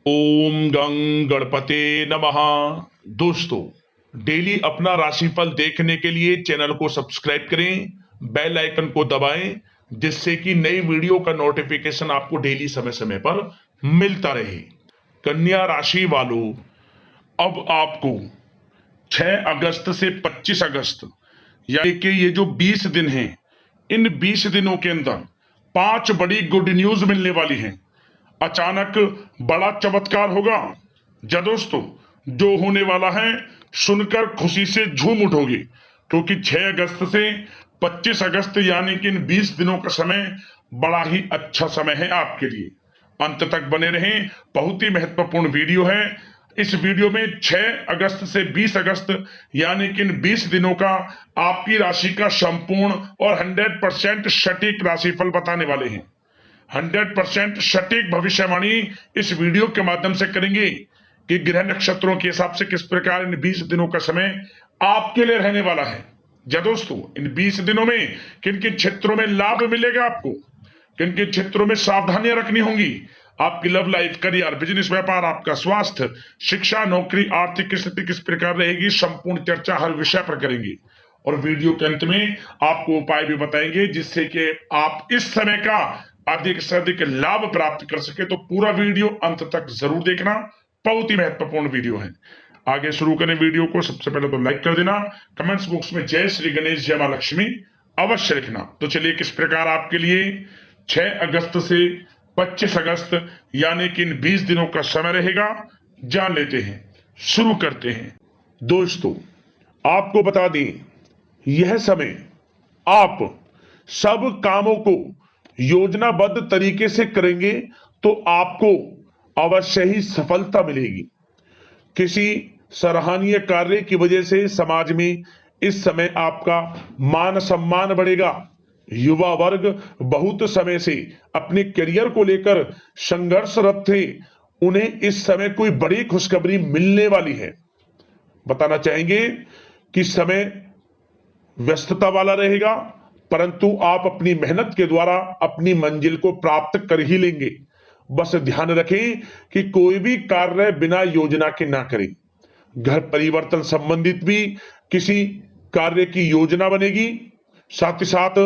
ओम गं गणपते नमः। दोस्तों, डेली अपना राशिफल देखने के लिए चैनल को सब्सक्राइब करें, बेल आइकन को दबाएं, जिससे कि नई वीडियो का नोटिफिकेशन आपको डेली समय समय पर मिलता रहे। कन्या राशि वालों, अब आपको 6 अगस्त से 25 अगस्त यानी कि ये जो 20 दिन हैं, इन 20 दिनों के अंदर 5 बड़ी गुड न्यूज मिलने वाली हैं। अचानक बड़ा चमत्कार होगा। जा दोस्तों, जो होने वाला है सुनकर खुशी से झूम उठोगे, क्योंकि 6 अगस्त से 25 अगस्त यानी कि इन 20 दिनों का समय बड़ा ही अच्छा समय है आपके लिए। अंत तक बने रहें, बहुत ही महत्वपूर्ण वीडियो है। इस वीडियो में 6 अगस्त से 20 अगस्त यानी कि इन 20 दिनों का आपकी राशि का संपूर्ण और 100% सटीक राशिफल बताने वाले हैं। 100% सटीक भविष्यवाणी इस वीडियो के माध्यम से करेंगे कि ग्रह नक्षत्रों के हिसाब से किस प्रकार इन 20 दिनों का समय आपके लिए रहने वाला है। जी दोस्तों, इन 20 दिनों में किन किन क्षेत्रों में लाभ मिलेगा आपको, किन किन क्षेत्रों में सावधानियां रखनी होंगी, आपकी लव लाइफ, करियर, बिजनेस, व्यापार, आपका स्वास्थ्य, शिक्षा, नौकरी, आर्थिक स्थिति किस प्रकार रहेगी, संपूर्ण चर्चा हर विषय पर करेंगे। और वीडियो के अंत में आपको उपाय भी बताएंगे जिससे कि आप इस समय का अधिक से अधिक लाभ प्राप्त कर सके। तो पूरा वीडियो अंत तक जरूर देखना, बहुत ही महत्वपूर्ण वीडियो है। आगे शुरू करें वीडियो को। सबसे पहले तो लाइक कर देना, कमेंट्स बॉक्स में जय श्री गणेश, जय मां लक्ष्मी अवश्य लिखना। तो चलिए, किस प्रकार आपके लिए 6 अगस्त से 25 अगस्त यानी कि इन 20 दिनों का समय रहेगा, जान लेते हैं, शुरू करते हैं। दोस्तों, आपको बता दें, यह समय आप सब कामों को योजनाबद्ध तरीके से करेंगे तो आपको अवश्य ही सफलता मिलेगी। किसी सराहनीय कार्य की वजह से समाज में इस समय आपका मान सम्मान बढ़ेगा। युवा वर्ग बहुत समय से अपने करियर को लेकर संघर्षरत थे, उन्हें इस समय कोई बड़ी खुशखबरी मिलने वाली है। बताना चाहेंगे कि समय व्यस्तता वाला रहेगा, परंतु आप अपनी मेहनत के द्वारा अपनी मंजिल को प्राप्त कर ही लेंगे। बस ध्यान रखें कि कोई भी कार्य बिना योजना के ना करें। घर परिवर्तन संबंधित भी किसी कार्य की योजना बनेगी। साथ ही साथ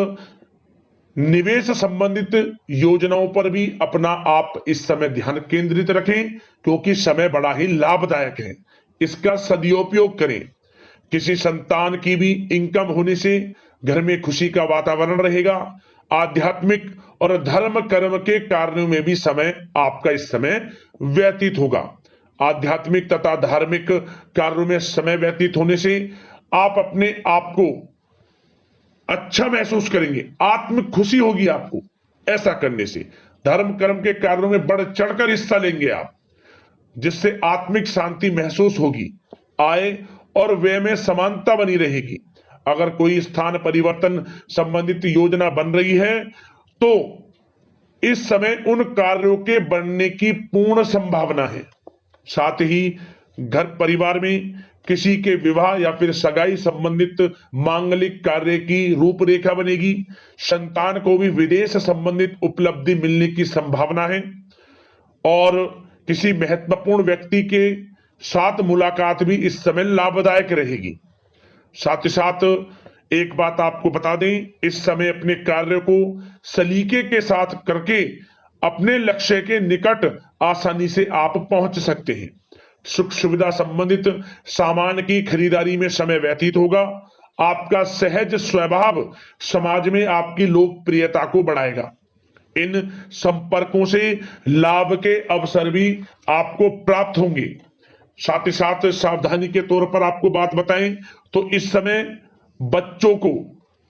निवेश संबंधित योजनाओं पर भी अपना आप इस समय ध्यान केंद्रित रखें, क्योंकि समय बड़ा ही लाभदायक है। इसका सदुपयोग करें। किसी संतान की भी इनकम होने से घर में खुशी का वातावरण रहेगा। आध्यात्मिक और धर्म कर्म के कार्यों में भी समय आपका इस समय व्यतीत होगा। आध्यात्मिक तथा धार्मिक कार्यों में समय व्यतीत होने से आप अपने आप को अच्छा महसूस करेंगे, आत्म खुशी होगी आपको। ऐसा करने से धर्म कर्म के कार्यों में बढ़ चढ़कर हिस्सा लेंगे आप, जिससे आत्मिक शांति महसूस होगी। आय और व्यय में समानता बनी रहेगी। अगर कोई स्थान परिवर्तन संबंधित योजना बन रही है तो इस समय उन कार्यों के बनने की पूर्ण संभावना है। साथ ही घर परिवार में किसी के विवाह या फिर सगाई संबंधित मांगलिक कार्य की रूपरेखा बनेगी। संतान को भी विदेश संबंधित उपलब्धि मिलने की संभावना है और किसी महत्वपूर्ण व्यक्ति के साथ मुलाकात भी इस समय लाभदायक रहेगी। साथ ही साथ एक बात आपको बता दें, इस समय अपने कार्य को सलीके के साथ करके अपने लक्ष्य के निकट आसानी से आप पहुंच सकते हैं। सुख सुविधा संबंधित सामान की खरीदारी में समय व्यतीत होगा। आपका सहज स्वभाव समाज में आपकी लोकप्रियता को बढ़ाएगा। इन संपर्कों से लाभ के अवसर भी आपको प्राप्त होंगे। साथ ही साथ सावधानी के तौर पर आपको बात बताएं तो इस समय बच्चों को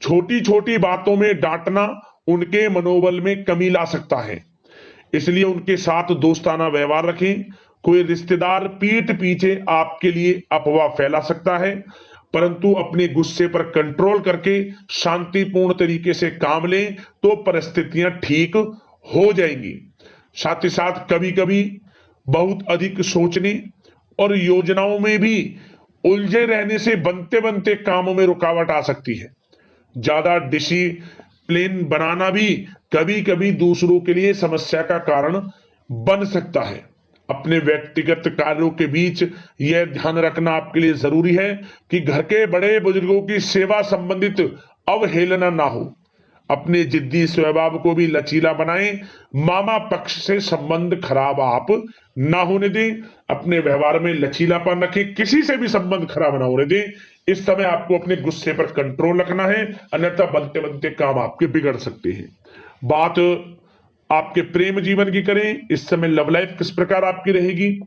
छोटी छोटी बातों में डांटना उनके मनोबल में कमी ला सकता है, इसलिए उनके साथ दोस्ताना व्यवहार रखें। कोई रिश्तेदार पीठ पीछे आपके लिए अफवाह फैला सकता है, परंतु अपने गुस्से पर कंट्रोल करके शांतिपूर्ण तरीके से काम लें तो परिस्थितियां ठीक हो जाएंगी। साथ ही साथ कभी कभी बहुत अधिक सोचने और योजनाओं में भी उलझे रहने से बनते बनते कामों में रुकावट आ सकती है। ज्यादा डिसिप्लिन बनाना भी कभी कभी दूसरों के लिए समस्या का कारण बन सकता है। अपने व्यक्तिगत कार्यों के बीच यह ध्यान रखना आपके लिए जरूरी है कि घर के बड़े बुजुर्गों की सेवा संबंधित अवहेलना ना हो। अपने जिद्दी स्वभाव को भी लचीला बनाएं। मामा पक्ष से संबंध खराब आप ना होने दें। अपने व्यवहार में लचीलापन रखें, किसी से भी संबंध खराब ना होने दें। इस समय आपको अपने गुस्से पर कंट्रोल रखना है, अन्यथा बनते बनते काम आपके बिगड़ सकते हैं। बात आपके प्रेम जीवन की करें, इस समय लव लाइफ किस प्रकार आपकी रहेगी,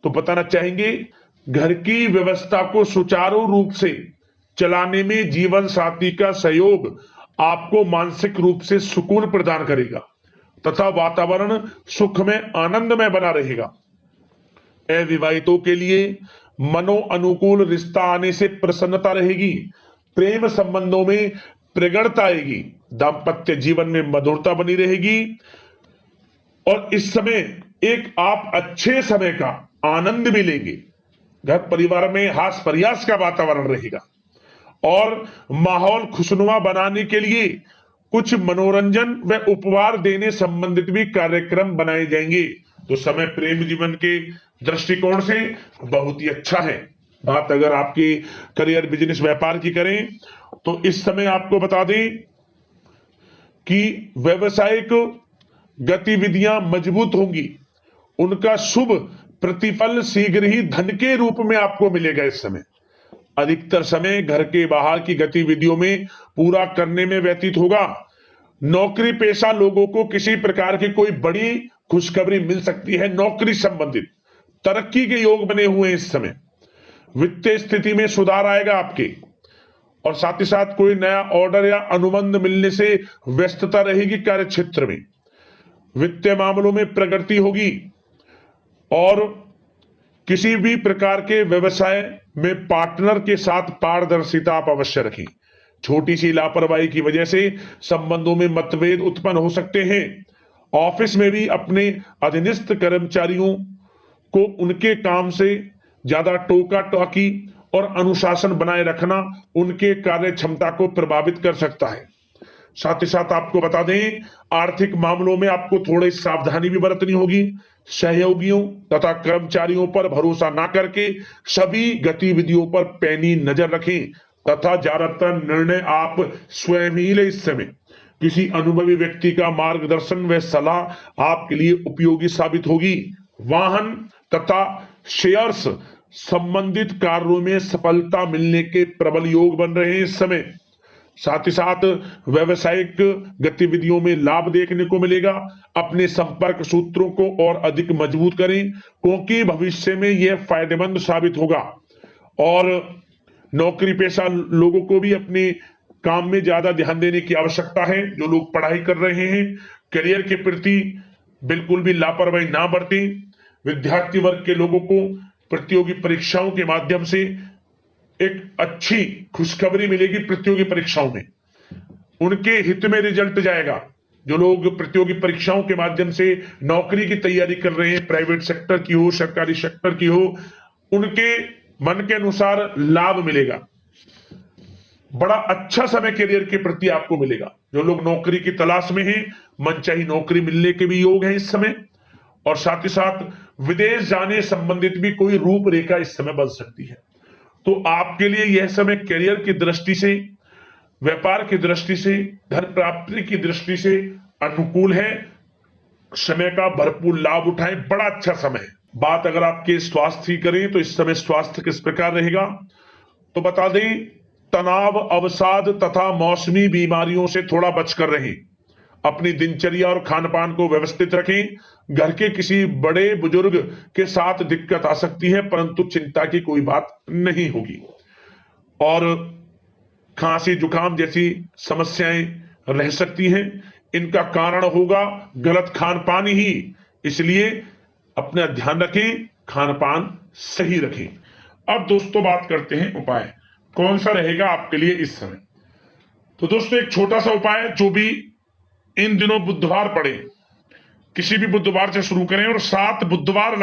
तो बताना चाहेंगे घर की व्यवस्था को सुचारू रूप से चलाने में जीवन साथी का सहयोग आपको मानसिक रूप से सुकून प्रदान करेगा तथा वातावरण सुख में आनंद में बना रहेगा। अविवाहितों के लिए मनो अनुकूल रिश्ता आने से प्रसन्नता रहेगी। प्रेम संबंधों में प्रगड़ता आएगी। दाम्पत्य जीवन में मधुरता बनी रहेगी और इस समय एक आप अच्छे समय का आनंद भी लेंगे। घर परिवार में हास प्रयास का वातावरण रहेगा और माहौल खुशनुमा बनाने के लिए कुछ मनोरंजन व उपहार देने संबंधित भी कार्यक्रम बनाए जाएंगे। तो समय प्रेम जीवन के दृष्टिकोण से बहुत ही अच्छा है। बात अगर आपकी करियर बिजनेस व्यापार की करें तो इस समय आपको बता दें कि व्यवसायिक गतिविधियां मजबूत होंगी। उनका शुभ प्रतिफल शीघ्र ही धन के रूप में आपको मिलेगा। इस समय अधिकतर समय घर के बाहर की गतिविधियों में पूरा करने में व्यतीत होगा। नौकरी पेशा लोगों को किसी प्रकार की कोई बड़ी खुशखबरी मिल सकती है। नौकरी संबंधित तरक्की के योग बने हुए हैं। इस समय वित्तीय स्थिति में सुधार आएगा आपके, और साथ ही साथ कोई नया ऑर्डर या अनुबंध मिलने से व्यस्तता रहेगी। कार्य क्षेत्र में वित्तीय मामलों में प्रगति होगी और किसी भी प्रकार के व्यवसाय में पार्टनर के साथ पारदर्शिता आप अवश्य रखें। छोटी सी लापरवाही की वजह से संबंधों में मतभेद उत्पन्न हो सकते हैं। ऑफिस में भी अपने अधीनस्थ कर्मचारियों को उनके काम से ज्यादा टोका टाकी और अनुशासन बनाए रखना उनके कार्य क्षमता को प्रभावित कर सकता है। साथ ही साथ आपको बता दें, आर्थिक मामलों में आपको थोड़ी सावधानी भी बरतनी होगी। सहयोगियों तथा कर्मचारियों पर भरोसा ना करके सभी गतिविधियों पर पैनी नजर रखें तथा ज्यादातर निर्णय आप स्वयं ही लें। इस समय किसी अनुभवी व्यक्ति का मार्गदर्शन व सलाह आपके लिए उपयोगी साबित होगी। वाहन तथा शेयर्स संबंधित कार्यों में सफलता मिलने के प्रबल योग बन रहे हैं इस समय। साथ ही साथ व्यवसायिक गतिविधियों में लाभ देखने को मिलेगा। अपने संपर्क सूत्रों को और अधिक मजबूत करें क्योंकि भविष्य में यह फायदेमंद साबित होगा। और नौकरी पेशा लोगों को भी अपने काम में ज्यादा ध्यान देने की आवश्यकता है। जो लोग पढ़ाई कर रहे हैं, करियर के प्रति बिल्कुल भी लापरवाही ना बरतें। विद्यार्थी वर्ग के लोगों को प्रतियोगी परीक्षाओं के माध्यम से एक अच्छी खुशखबरी मिलेगी। प्रतियोगी परीक्षाओं में उनके हित में रिजल्ट जाएगा। जो लोग प्रतियोगी परीक्षाओं के माध्यम से नौकरी की तैयारी कर रहे हैं, प्राइवेट सेक्टर की हो, सरकारी सेक्टर की हो, उनके मन के अनुसार लाभ मिलेगा। बड़ा अच्छा समय करियर के प्रति आपको मिलेगा। जो लोग नौकरी की तलाश में हैं, मनचाही नौकरी मिलने के भी योग हैं इस समय। और साथ ही साथ विदेश जाने संबंधित भी कोई रूपरेखा इस समय बन सकती है। तो आपके लिए यह समय करियर की दृष्टि से, व्यापार की दृष्टि से, धन प्राप्ति की दृष्टि से अनुकूल है। समय का भरपूर लाभ उठाएं, बड़ा अच्छा समय है। बात अगर आपके स्वास्थ्य की करें तो इस समय स्वास्थ्य किस प्रकार रहेगा, तो बता दें तनाव, अवसाद तथा मौसमी बीमारियों से थोड़ा बचकर रहें। अपनी दिनचर्या और खान पान को व्यवस्थित रखें। घर के किसी बड़े बुजुर्ग के साथ दिक्कत आ सकती है परंतु चिंता की कोई बात नहीं होगी। और खांसी जुकाम जैसी समस्याएं रह सकती हैं, इनका कारण होगा गलत खान पान ही। इसलिए अपना ध्यान रखें, खान पान सही रखें। अब दोस्तों बात करते हैं उपाय कौन सा रहेगा आपके लिए इस समय। तो दोस्तों एक छोटा सा उपाय जो भी इन दिनों बुधवार पड़े, किसी भी बुधवार से शुरू करें और 7 बुधवार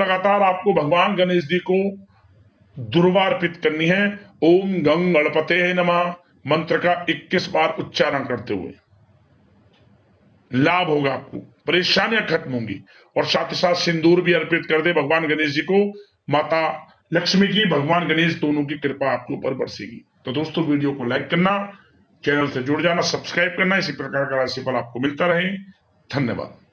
लगातार आपको भगवान गणेश जी को दुर्वा अर्पित करनी है। ओम गंग गणपते नमः मंत्र का 21 बार उच्चारण करते हुए लाभ होगा आपको। परेशानियां खत्म होंगी। और साथ ही साथ सिंदूर भी अर्पित कर दे भगवान गणेश जी को, माता लक्ष्मी की, भगवान गणेश दोनों की कृपा आपके ऊपर बरसेगी। तो दोस्तों वीडियो को लाइक करना, चैनल से जुड़ जाना, सब्सक्राइब करना, इसी प्रकार का राशिफल आपको मिलता रहे। धन्यवाद।